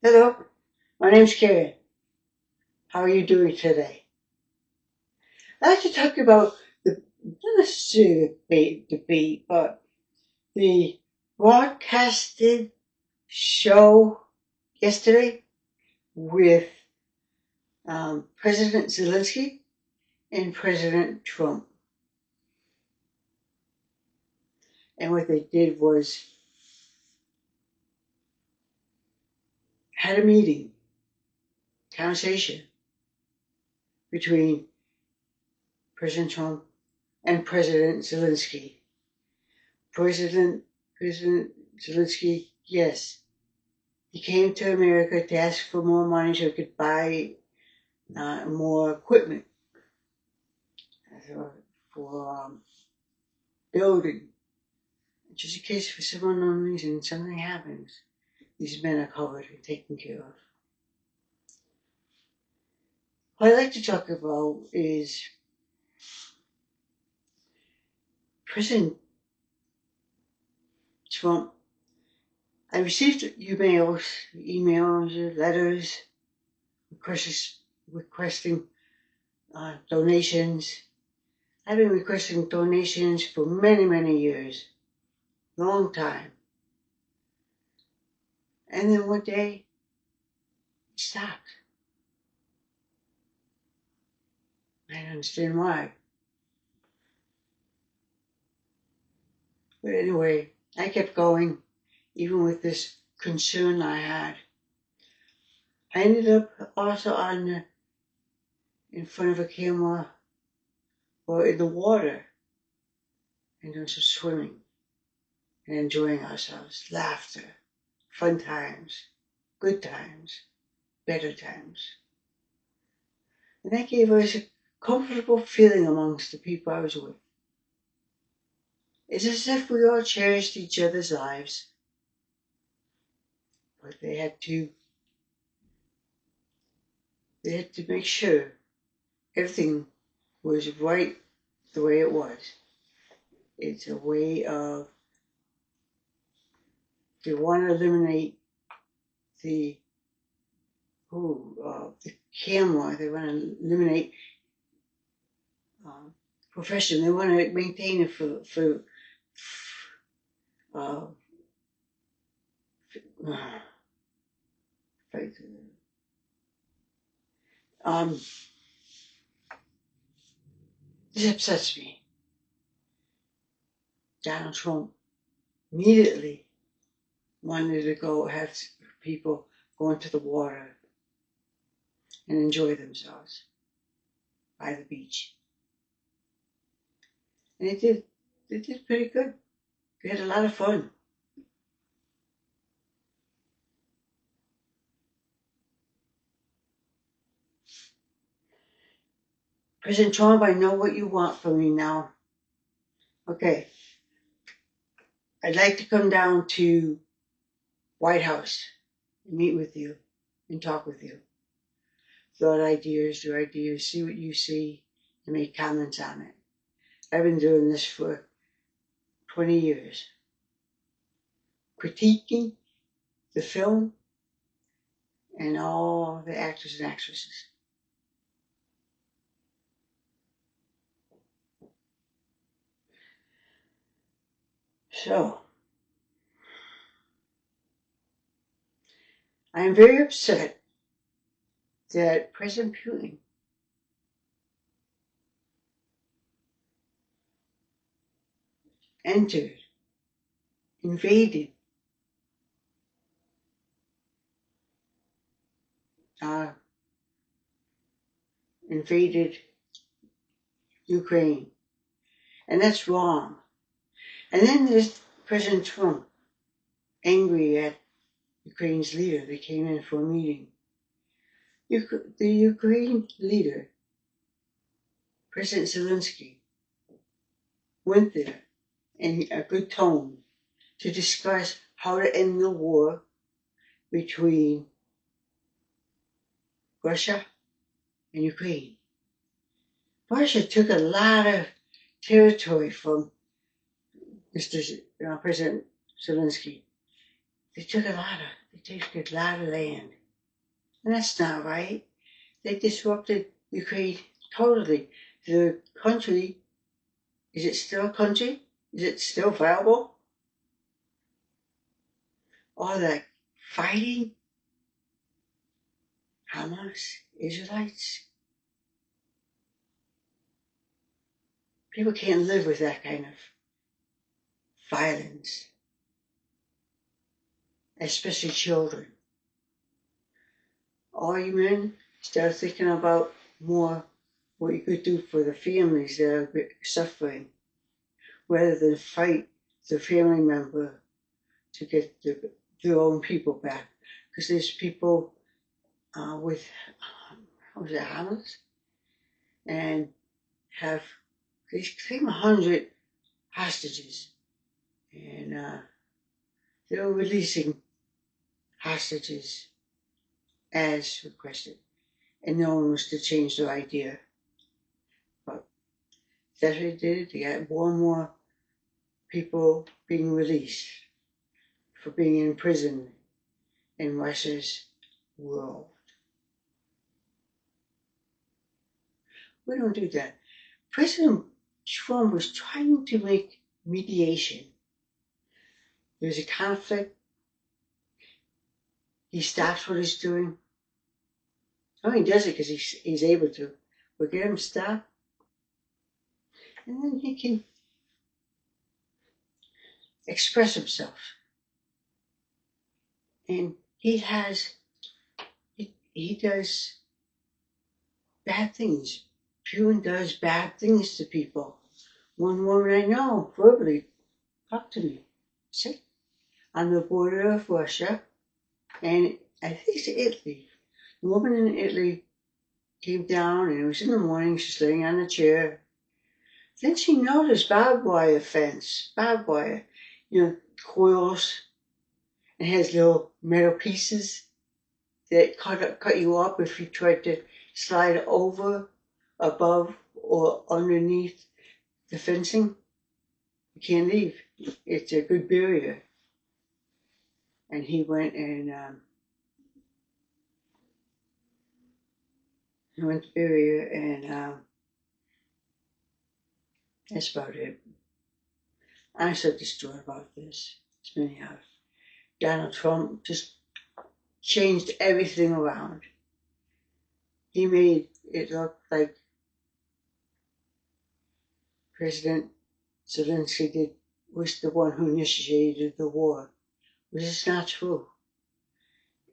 Hello, my name's Karen. How are you doing today? I'd like to talk about not necessarily the debate, but the broadcasted show yesterday with President Zelensky and President Trump. And what they did was had a meeting, conversation between President Trump and President Zelensky. President Zelensky, yes, he came to America to ask for more money so he could buy more equipment for building. Just in case for some unknown reason something happens, these men are covered and taken care of. What I'd like to talk about is President Trump. I received emails, letters, requesting donations. I've been requesting donations for many, many years. Long time. And then one day, it stopped. I don't understand why. But anyway, I kept going, even with this concern I had. I ended up also in front of a camera or in the water and doing some swimming and enjoying ourselves. Laughter, fun times, good times, better times. And that gave us a comfortable feeling amongst the people I was with. It's as if we all cherished each other's lives. But they had to make sure everything was right the way it was. It's a way of, they want to eliminate the camera. They want to eliminate profession. They want to maintain it for this upsets me. Donald Trump immediately wanted to go have people go into the water and enjoy themselves by the beach. And they did pretty good. They had a lot of fun. President Trump, I know what you want from me now. Okay. I'd like to come down to White House and meet with you and talk with you. Thought ideas, do ideas, see what you see, and make comments on it. I've been doing this for 20 years. Critiquing the film and all the actors and actresses. So, I am very upset that President Putin invaded Ukraine. And that's wrong. And then there's President Trump, angry at Ukraine's leader. They came in for a meeting. The Ukraine leader, President Zelensky, went there in a good tone to discuss how to end the war between Russia and Ukraine. Russia took a lot of territory from President Zelensky. they took a lot of land. And that's not right. They disrupted Ukraine totally. The country, is it still a country? Is it still viable? All that fighting, Hamas, Israelites, people can't live with that kind of violence, especially children. All you men start thinking about more what you could do for the families that are suffering, rather than fight the family member to get their own people back. Because there's people with, how was it, Hamas? And have, they claim 100 hostages. And they were releasing hostages as requested. And no one was to change their idea. But that's what they did. They got more and more people being released for being in prison in Russia's world. We don't do that. President Trump was trying to make mediation. There's a conflict. He stops what he's doing. Oh, he does it because he's able to. But get him to stop. And then he can express himself. And he does bad things. Putin does bad things to people. One woman I know verbally talked to me. Said, on the border of Russia, and I think it's Italy. The woman in Italy came down, and it was in the morning. She's laying on a chair. Then she noticed barbed wire fence, coils, and has little metal pieces that cut you up if you tried to slide over, above, or underneath the fencing. You can't leave. It's a good barrier. And he went and the barrier, and that's about it. I'm so distraught about this. It's been Donald Trump just changed everything around. He made it look like President Zelensky was the one who initiated the war, which is not true.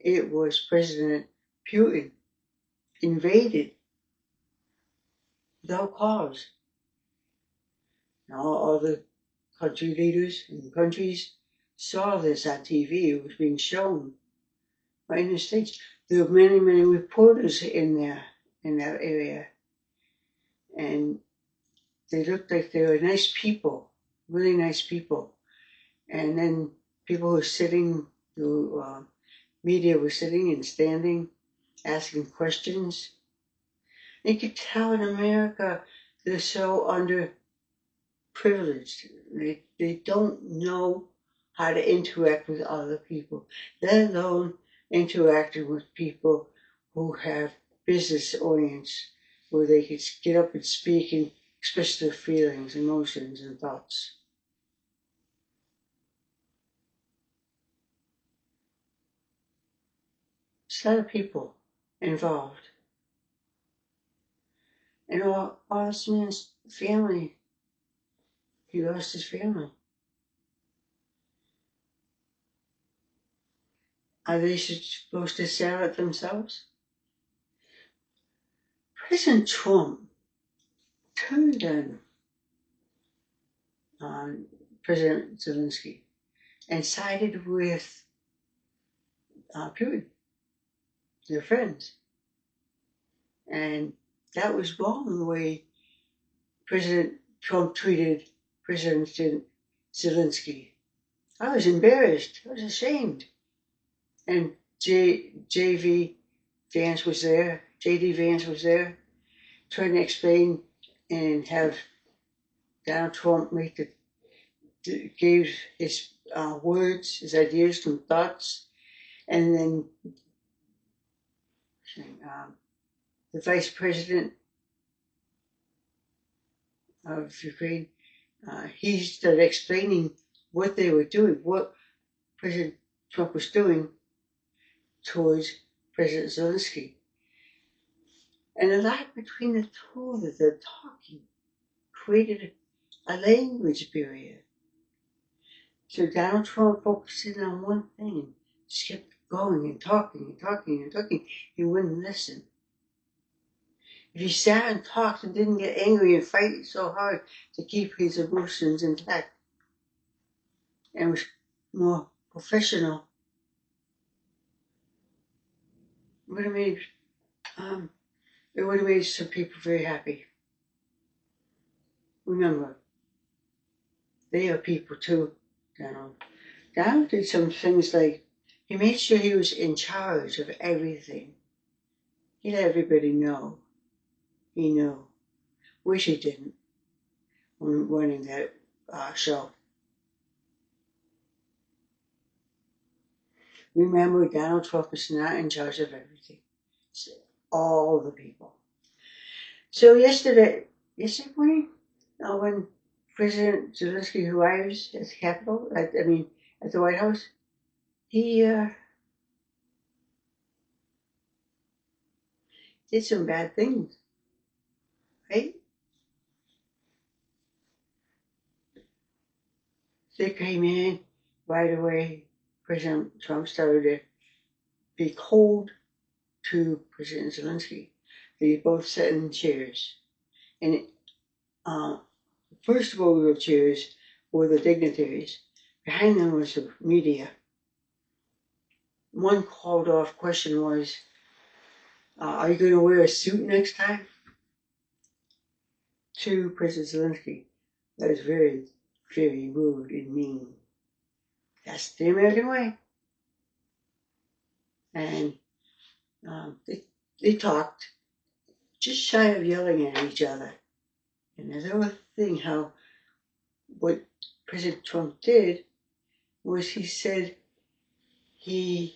It was President Putin invaded without cause. Now all the country leaders and countries saw this on TV. It was being shown right in the States. There were many, many reporters in that area. And they looked like they were nice people, really nice people. And then people who were sitting, the media were sitting and standing, asking questions. You could tell in America they're so underprivileged. They don't know how to interact with other people, let alone interacting with people who have business orients, where they could get up and speak and express their feelings, emotions, and thoughts. There's a lot of people involved. And all this man's family, he lost his family. Are they supposed to sell it themselves? President Trump turned on President Zelensky and sided with Putin, their friends. And that was wrong, the way President Trump treated President Zelensky. I was embarrassed. I was ashamed. And JD Vance was there, trying to explain and have Donald Trump gave his words, his ideas and thoughts. And then the vice president of Ukraine, he started explaining what they were doing, what President Trump was doing towards President Zelensky. And a lot between the two of them talking created a language barrier. So Donald Trump focusing on one thing and just kept going and talking and talking and talking. He wouldn't listen. If he sat and talked and didn't get angry and fight so hard to keep his emotions intact and was more professional, it would have made some people very happy. Remember, they are people too, Donald. Donald did some things like he made sure he was in charge of everything. He let everybody know he knew. Wish he didn't when running that show. Remember, Donald Trump is not in charge of everything. It's all the people. So yesterday morning, when President Zelensky arrives at the Capitol, at the White House, he did some bad things, right? They came in right away. President Trump started to be cold to President Zelensky. They both sat in chairs. And first row of chairs were the dignitaries. Behind them was the media. One called off question was, are you going to wear a suit next time? To President Zelensky. That was very, very rude and mean. That's the American way. And they talked, just shy of yelling at each other. And there's another thing how what President Trump did was he said the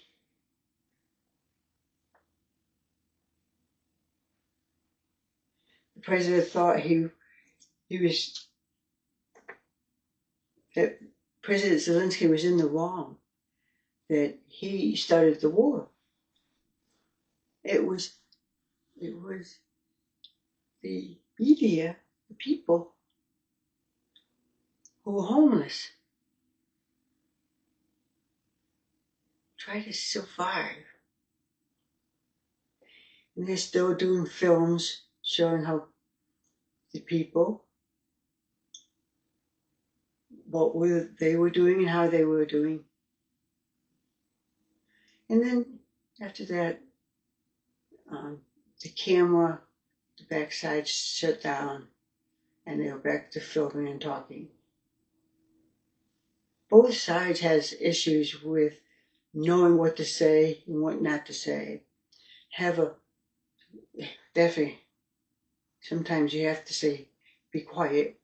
president thought that President Zelensky was in the wrong, that he started the war. It was the media, the people who were homeless, try to survive. And they're still doing films showing how the people, they were doing and how they were doing. And then after that, the camera, the backside shut down, and they were back to filming and talking. Both sides has issues with knowing what to say and what not to say. Definitely, sometimes you have to say, be quiet,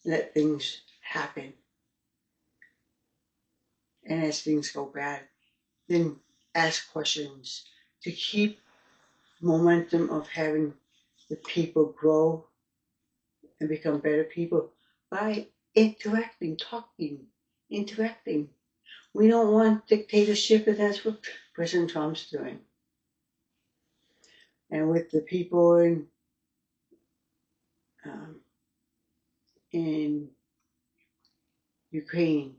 let things happen. And as things go bad, then ask questions to keep momentum of having the people grow and become better people by interacting, talking, interacting. We don't want dictatorship, and that's what President Trump's doing. And with the people in Ukraine,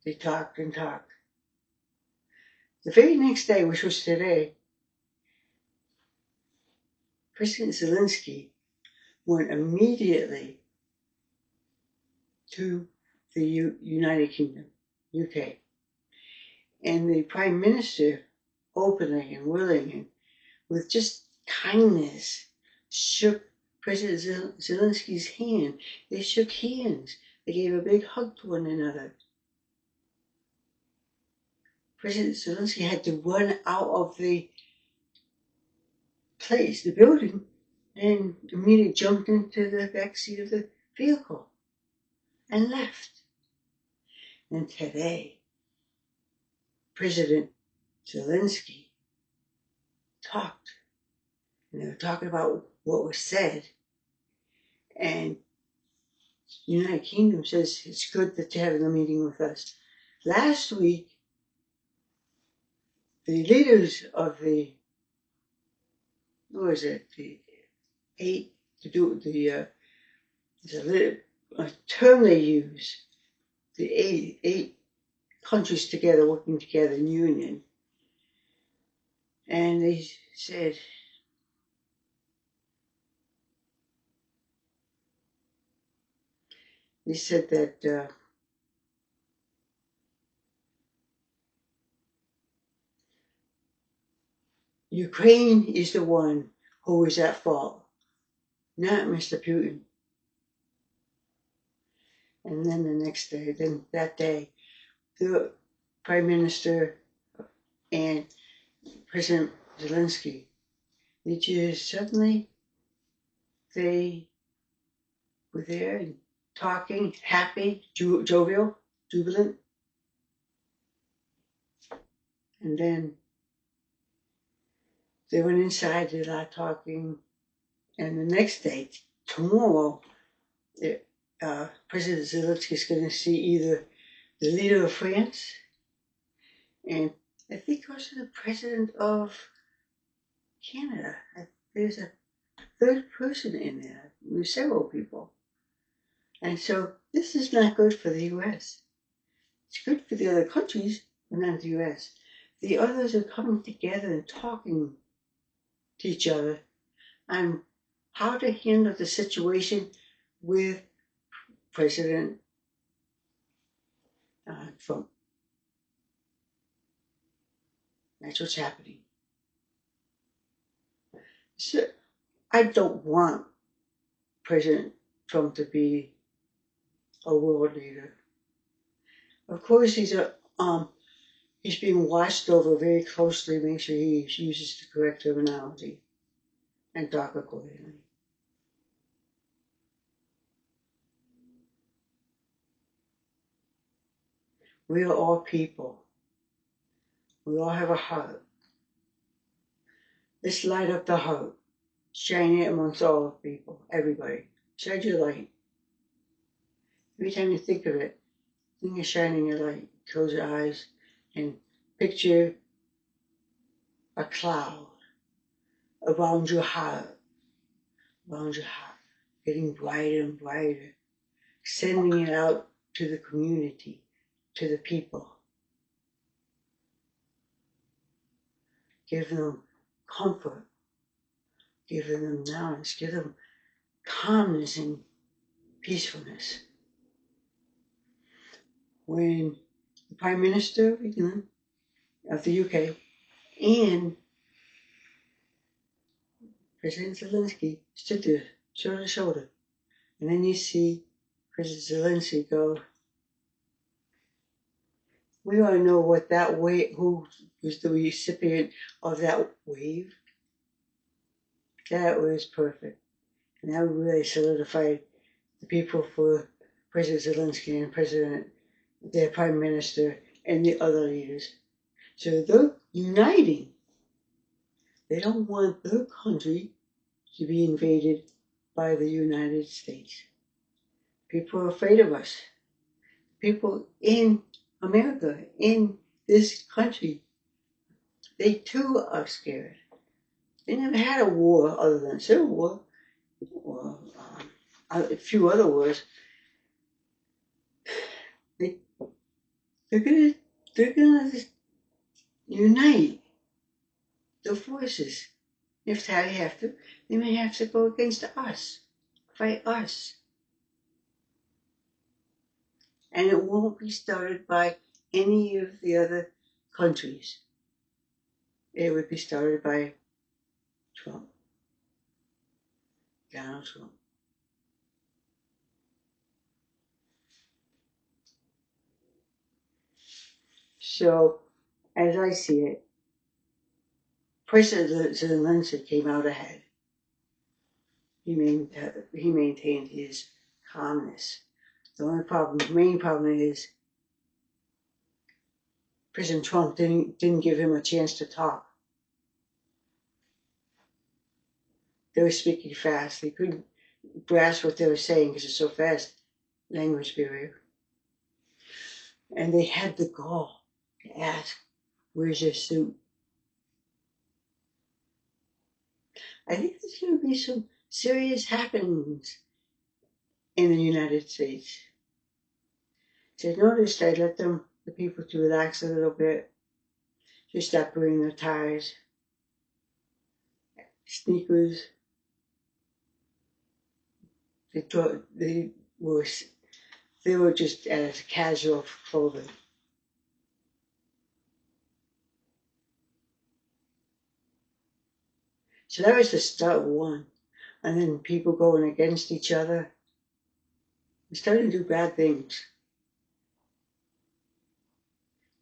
they talked and talked. The very next day, which was today, President Zelensky went immediately to the United Kingdom, UK. And the Prime Minister, openly and willing and with just kindness, shook President Zelensky's hand. They shook hands. They gave a big hug to one another. President Zelensky had to run out of the place, the building, and immediately jumped into the back seat of the vehicle and left. And today, President Zelensky talked, and they were talking about what was said. And the United Kingdom says it's good that they're having a meeting with us. Last week, the leaders of the, what was it, the eight, to do the, a term they use, the eight countries together, working together in union. And they said, that Ukraine is the one who is at fault, not Mr. Putin. And then the next day, that day, the Prime Minister and President Zelensky, suddenly they were there and talking, happy, jovial, jubilant. And then they went inside, did a lot of talking. And the next day, tomorrow, President Zelensky is going to see either the leader of France and I think also the president of Canada. There's a third person in there. There's several people. And so this is not good for the U.S. It's good for the other countries, but not the U.S. The others are coming together and talking to each other on how to handle the situation with President Trump. That's what's happening. So I don't want President Trump to be a world leader. Of course, he's being watched over very closely, make sure he uses the correct terminology and talk accordingly. We are all people. We all have a heart. Let's light up the heart. Shine it amongst all people, everybody. Shine your light. Every time you think of it, think of shining your light. Close your eyes and picture a cloud around your heart, getting brighter and brighter, sending it out to the community, to the people. Give them comfort, give them knowledge, give them calmness and peacefulness. When the Prime Minister of the UK and President Zelensky stood there, shoulder to shoulder, and then you see President Zelensky go, we all know what that wave, who was the recipient of that wave. That was perfect. And that really solidified the people for President Zelensky and their Prime Minister, and the other leaders. So they're uniting. They don't want their country to be invaded by the United States. People are afraid of us. People in America, in this country, they too are scared. They never had a war other than Civil War, or a few other wars. They're gonna unite the forces. If they have to, they may have to go against us, fight us. And it won't be started by any of the other countries. It would be started by Trump, Donald Trump. So, as I see it, President Zelensky came out ahead. He maintained his calmness. The main problem is President Trump didn't give him a chance to talk. They were speaking fast. They couldn't grasp what they were saying because it's so fast. Language barrier. And they had the gall to ask, "Where's your suit?" I think there's going to be some serious happenings in the United States. So noticed I let the people to relax a little bit. Just stop wearing their ties, sneakers. They were just as casual clothing. So that was the start one. And then people going against each other. They're starting to do bad things.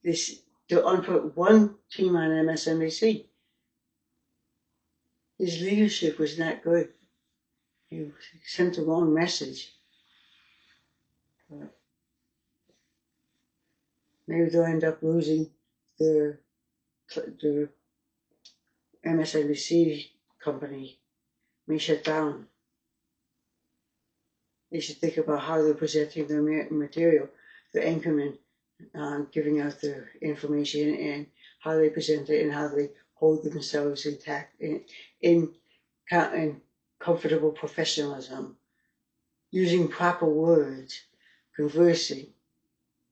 They'll unput one team on MSNBC. His leadership was not good. He sent the wrong message. Maybe they'll end up losing their MSNBC company. May shut down. They should think about how they're presenting their material, their anchorman, giving out their information, and how they present it and how they hold themselves intact in comfortable professionalism, using proper words, conversing,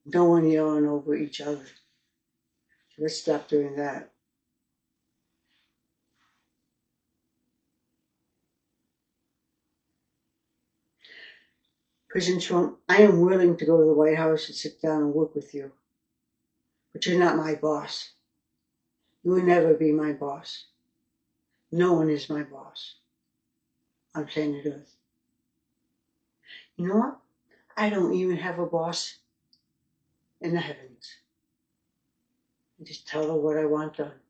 no one yelling over each other. So let's stop doing that. President Trump, I am willing to go to the White House and sit down and work with you, but you're not my boss. You will never be my boss. No one is my boss on planet Earth. You know what? I don't even have a boss in the heavens. I just tell her what I want done,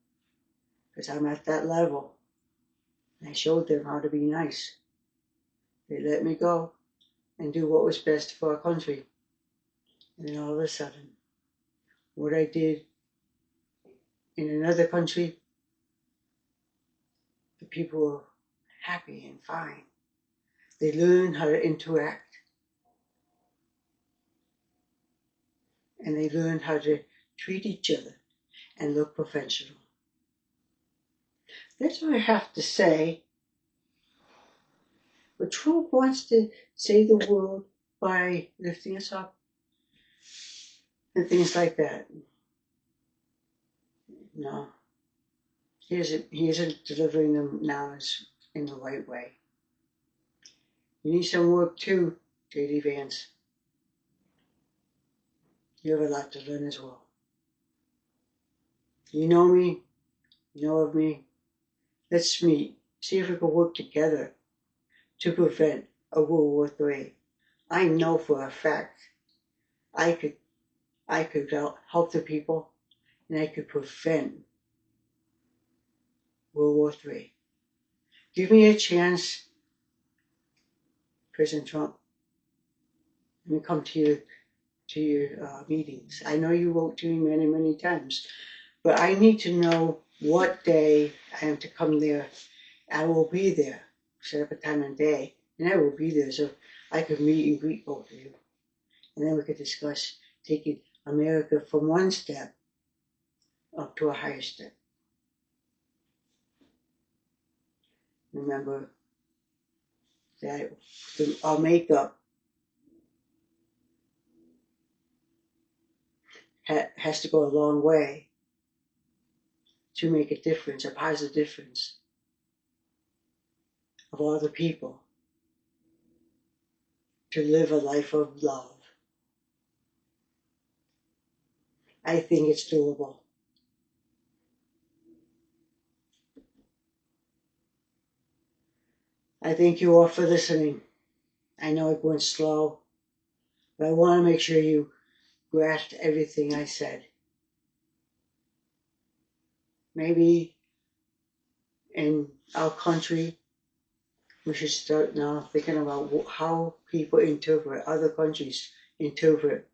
because I'm at that level. And I showed them how to be nice. They let me go and do what was best for our country. And then all of a sudden, what I did in another country, the people were happy and fine. They learned how to interact. And they learned how to treat each other and look professional. That's what I have to say. But Trump wants to save the world by lifting us up and things like that. No. He isn't delivering them knowledge in the right way. You need some work too, J.D. Vance. You have a lot to learn as well. You know me, you know of me. Let's meet, see if we can work together to prevent a World War III. I know for a fact I could help the people and I could prevent World War III. Give me a chance, President Trump. Let me come to your meetings. I know you wrote to me many, many times, but I need to know what day I am to come there. I will be there. Set up a time and day, and I will be there so I could meet and greet both of you. And then we could discuss taking America from one step up to a higher step. Remember that our makeup has to go a long way to make a difference, a positive difference of all the people, to live a life of love. I think it's doable. I thank you all for listening. I know it went slow, but I want to make sure you grasped everything I said. Maybe in our country, we should start now thinking about how people interpret, other countries interpret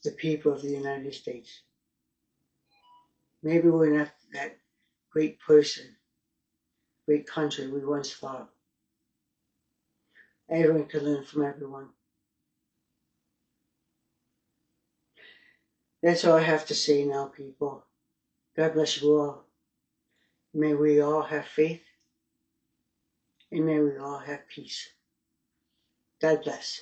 the people of the United States. Maybe we're not that great person, great country we once thought. Everyone can learn from everyone. That's all I have to say now, people. God bless you all. May we all have faith, and may we all have peace. God bless.